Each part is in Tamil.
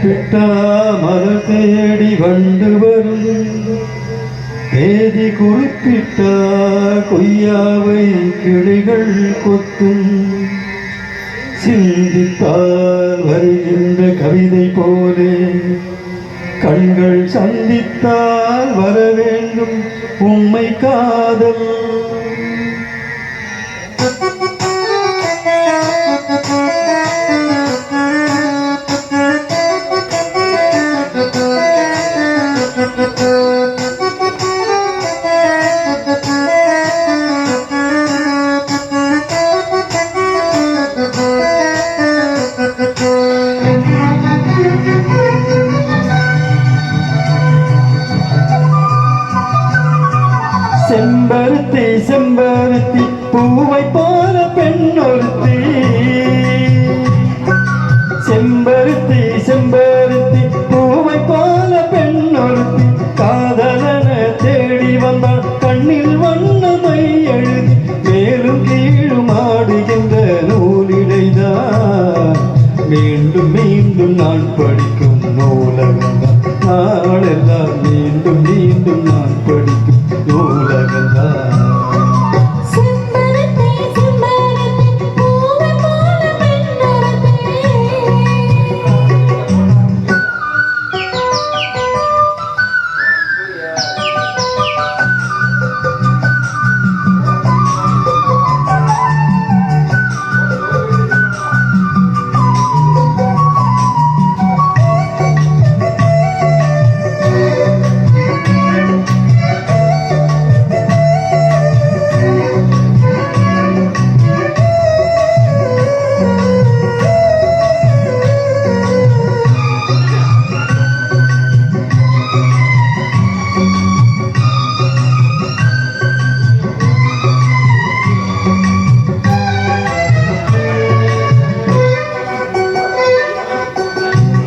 கூப்பிட்டா மலர் தேடி வண்டு வரும், தேதி குறிப்பிட்டா கொய்யாவை கிளிகள் கொத்தும். சிந்தித்தால் வருகின்ற கவிதை போலே கண்கள் சந்தித்தால் வர வேண்டும் உண்மை காதல். செம்பருத்தி செம்பருத்தி பூவை போல பெண்ணொருத்தி, செம்பருத்தி செம்பருத்தி பூவை போல பெண்ணொருத்தி, காதலன தேடி வந்தாள் கண்ணில் வண்ணமை எழுதி, மேலும் கீழும் ஆடுகின்ற நூலிடைதான் மீண்டும் மீண்டும் நான் படிக்கும் நூலகம்தான். நாளெல்லாம் மீண்டும் மீண்டும் நான் படிக்கும் நூலகம்தான்.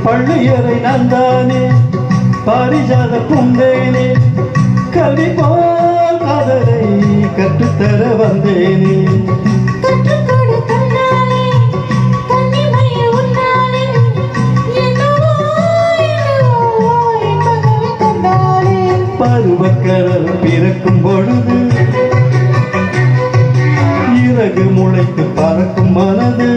பள்ளியறை நான் தானே பாரிஜாத பூந்தேனே, கல்வி போல் காதலை கற்றுத்தர வந்தேனே. பருவக்கடல் பிறக்கும் பொழுது இறகு முளைத்து பறக்கும் மனது,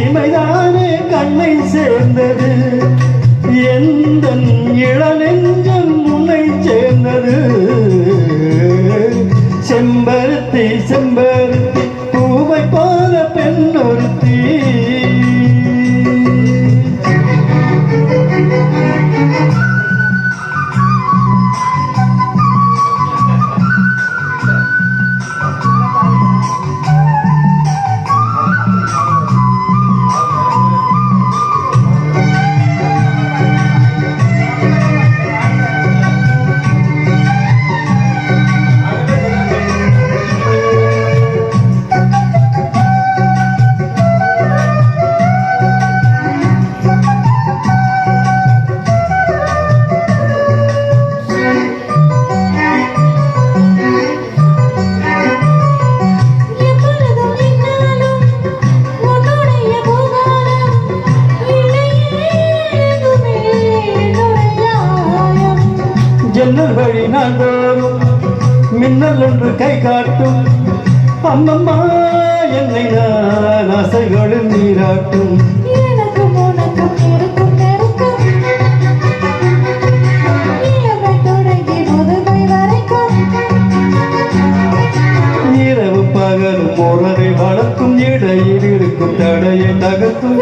இமைதானே கண்ணை சேர்ந்தது, எந்த இளநெஞ்சம் உன்னை சேர்ந்தது. செம்பருத்தி செம்பருத்தி பூவை போல பெண்ணொருத்தி. ஜன்னல் வழி நாள்தோறும் மின்னல் ஒன்று கை காட்டும், அம்மம்மா என்னை நான் ஆசைகளும் நீராட்டும். இரவு பகலும் உறவை வளர்க்கும், இடையில் இருக்கும் தடையை தகர்க்கும்.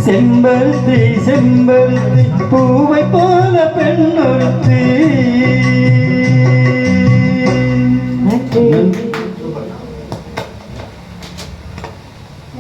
செம்பருத்தி செம்பருத்தி பூவை போல பெண்ணொருத்தி.